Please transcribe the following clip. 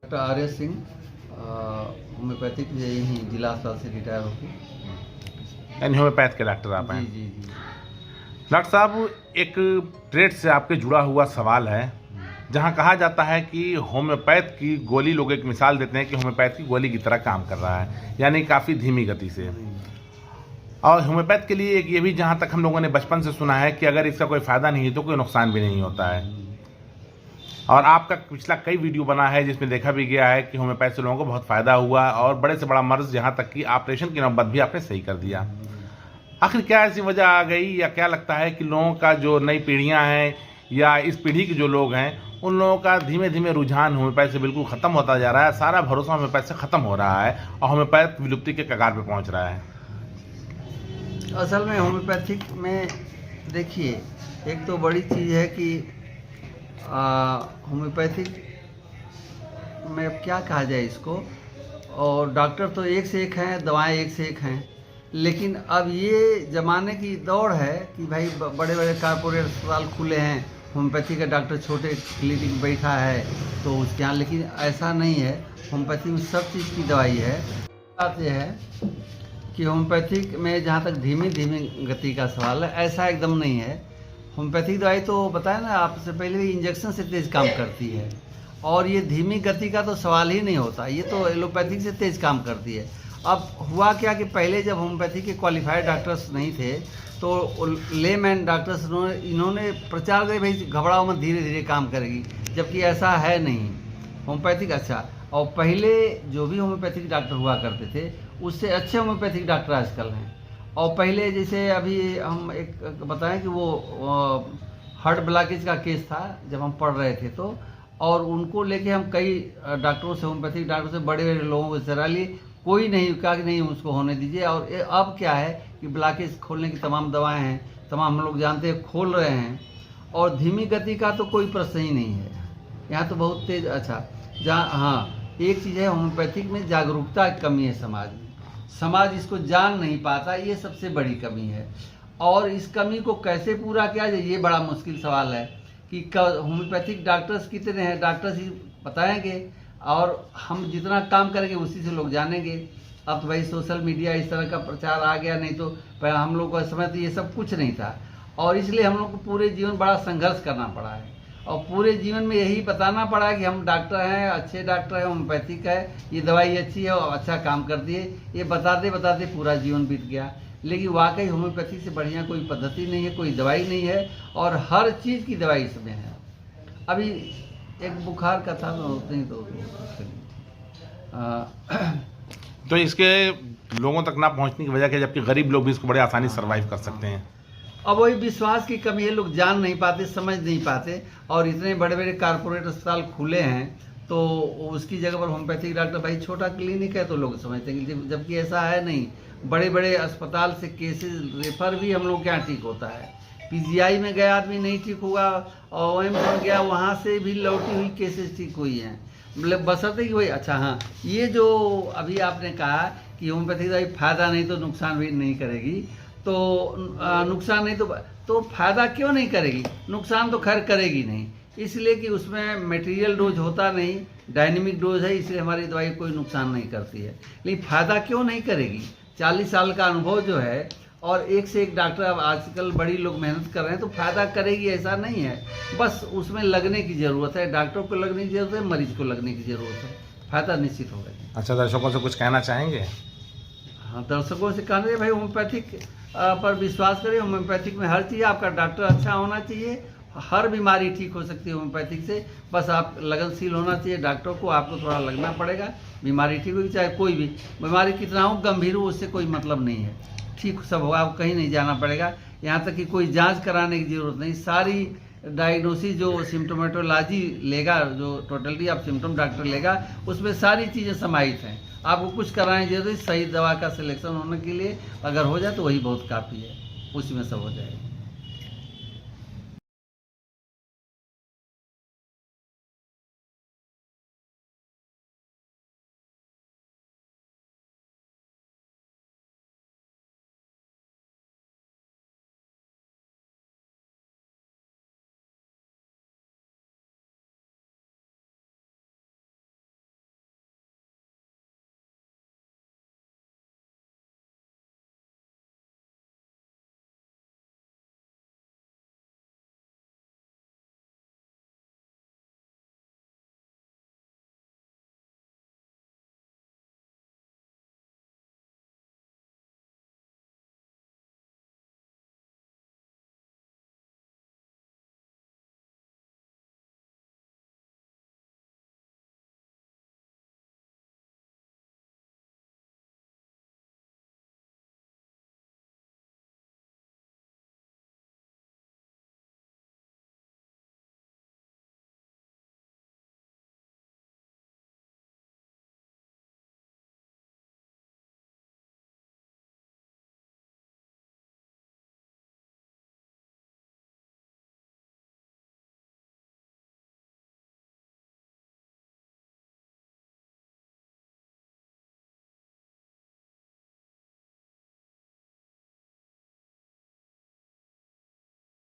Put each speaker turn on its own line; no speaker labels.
Doctor आर्य Singh homeopathic यही जिला अस्पताल से रिटायर होकर।
यानी होम्योपैथ के डॉक्टर आप हैं?
जी जी जी।
डॉक्टर साहब, एक ट्रेड से आपके जुड़ा हुआ सवाल है, जहां कहा जाता है कि होम्योपैथ की गोली, लोग एक मिसाल देते हैं कि होम्योपैथ की गोली की तरह काम कर रहा है, यानी काफ़ी धीमी गति से। और होम्योपैथ के लिए एक ये भी, जहां तक हम लोगों ने बचपन से सुना है, कि अगर इसका कोई फ़ायदा नहीं है तो कोई नुकसान भी नहीं होता है। और आपका पिछला कई वीडियो बना है जिसमें देखा भी गया है कि होम्योपैथ से लोगों को बहुत फ़ायदा हुआ, और बड़े से बड़ा मर्ज, यहाँ तक कि ऑपरेशन की नौबत भी आपने सही कर दिया। आखिर क्या ऐसी वजह आ गई, या क्या लगता है कि लोगों का जो नई पीढ़ियां हैं या इस पीढ़ी के जो लोग हैं, उन लोगों का धीमे धीमे रुझान होम्योपैथ से बिल्कुल ख़त्म होता जा रहा है, सारा भरोसा होम्योपैथ से ख़त्म हो रहा है और होम्योपैथ विलुप्ति के कगार पे पहुंच रहा है?
असल में होम्योपैथिक में देखिए, एक तो बड़ी चीज़ है कि होम्योपैथिक में अब क्या कहा जाए इसको, और डॉक्टर तो एक से एक हैं, दवाएं एक से एक हैं, लेकिन अब ये ज़माने की दौड़ है कि भाई बड़े बड़े कारपोरेट अस्पताल खुले हैं, होम्योपैथी का डॉक्टर छोटे क्लिनिक बैठा है तो उसके यहाँ, लेकिन ऐसा नहीं है। होम्योपैथी में सब चीज़ की दवाई है। बात यह है कि होम्योपैथिक में जहाँ तक धीमी धीमी गति का सवाल है, ऐसा एकदम नहीं है। होम्योपैथिक दवाई तो बताया ना आपसे पहले भी, इंजेक्शन से तेज़ काम करती है, और ये धीमी गति का तो सवाल ही नहीं होता, ये तो एलोपैथिक से तेज़ काम करती है। अब हुआ क्या कि पहले जब होम्योपैथी के क्वालिफाइड डॉक्टर्स नहीं थे तो लेमैन डॉक्टर्स इन्होंने प्रचार किया भाई घबराओ मत, धीरे धीरे काम करेगी, जबकि ऐसा है नहीं। होम्योपैथिक अच्छा, और पहले जो भी होम्योपैथिक डॉक्टर हुआ करते थे उससे अच्छे होम्योपैथिक डॉक्टर आजकल हैं। और पहले जैसे अभी हम एक बताएं कि वो हार्ट ब्लॉकेज का केस था जब हम पढ़ रहे थे तो, और उनको लेके हम कई डॉक्टरों से, होम्योपैथिक डॉक्टर से, बड़े बड़े लोगों को सलाह ली, कोई नहीं कहा कि नहीं उसको होने दीजिए। और अब क्या है कि ब्लॉकेज खोलने की तमाम दवाएं हैं, तमाम हम लोग जानते हैं, खोल रहे हैं, और धीमी गति का तो कोई प्रश्न ही नहीं है। यहाँ तो बहुत तेज। अच्छा, जहाँ हाँ एक चीज़ है, होम्योपैथिक में जागरूकता की कमी है समाज में, समाज इसको जान नहीं पाता, ये सबसे बड़ी कमी है। और इस कमी को कैसे पूरा किया जाए, ये बड़ा मुश्किल सवाल है कि होम्योपैथिक डॉक्टर्स कितने हैं, डॉक्टर्स ही बताएंगे, और हम जितना काम करेंगे उसी से लोग जानेंगे। अब तो भाई सोशल मीडिया इस तरह का प्रचार आ गया, नहीं तो हम लोग को समय तो ये सब कुछ नहीं था, और इसलिए हम लोग को पूरे जीवन बड़ा संघर्ष करना पड़ा है, और पूरे जीवन में यही बताना पड़ा है कि हम डॉक्टर हैं, अच्छे डॉक्टर हैं, होम्योपैथिक है, ये दवाई अच्छी है और अच्छा काम करती है, ये बताते बताते पूरा जीवन बीत गया। लेकिन वाकई होम्योपैथी से बढ़िया कोई पद्धति नहीं है, कोई दवाई नहीं है, और हर चीज़ की दवाई इसमें है। अभी एक बुखार का था, नहीं
तो इसके लोगों तक ना पहुंचने की वजह क्या, जबकि गरीब लोग भी इसको बड़े आसानी से सर्वाइव कर सकते हैं?
अब वही विश्वास की कमी है, लोग जान नहीं पाते, समझ नहीं पाते, और इतने बड़े बड़े कारपोरेट अस्पताल खुले हैं तो उसकी जगह पर होम्योपैथिक डॉक्टर, भाई छोटा क्लिनिक है तो लोग समझते हैं, जबकि ऐसा है नहीं। बड़े बड़े अस्पताल से केसेस रेफर भी हम लोग के यहाँ ठीक होता है, पीजीआई में गया आदमी नहीं ठीक हुआ, और एम्स में गया वहाँ से भी लौटी हुई केसेस ठीक हुई हैं, मतलब बशर्ते कि वही। अच्छा हाँ, ये जो अभी आपने कहा कि होम्योपैथिक दवाई फायदा नहीं तो नुकसान भी नहीं करेगी, तो नुकसान नहीं तो फायदा क्यों नहीं करेगी, नुकसान तो खैर करेगी नहीं, इसलिए कि उसमें मटेरियल डोज होता नहीं, डायनेमिक डोज है, इसलिए हमारी दवाई कोई नुकसान नहीं करती है। लेकिन फायदा क्यों नहीं करेगी, 40 साल का अनुभव जो है, और एक से एक डॉक्टर अब आजकल बड़ी लोग मेहनत कर रहे हैं, तो फायदा करेगी ऐसा नहीं है, बस उसमें लगने की ज़रूरत है, डॉक्टर को लगने की ज़रूरत है, मरीज को लगने की ज़रूरत है, फायदा निश्चित होगा।
अच्छा, दर्शकों से कुछ कहना चाहेंगे?
हाँ, दर्शकों से कहना चाहिए भाई होम्योपैथिक पर विश्वास करिए। होम्योपैथिक में हर चीज़, आपका डॉक्टर अच्छा होना चाहिए, हर बीमारी ठीक हो सकती है होम्योपैथिक से, बस आप लगनशील होना चाहिए डॉक्टर को, आपको थोड़ा लगना पड़ेगा, बीमारी ठीक होगी, चाहे कोई भी बीमारी कितना हो, गंभीर हो, उससे कोई मतलब नहीं है, ठीक सब होगा, आपको कहीं नहीं जाना पड़ेगा, यहाँ तक कि कोई जांच कराने की ज़रूरत नहीं, सारी डायग्नोसिस जो सिम्टोमेटोलॉजी लेगा, जो टोटलिटी ऑफ सिम्टम डॉक्टर लेगा, उसमें सारी चीज़ें समाहित हैं, आपको कुछ कराने की जरूरत, सही दवा का सिलेक्शन होने के लिए अगर हो जाए तो वही बहुत काफ़ी है, उसी में सब हो जाएगा।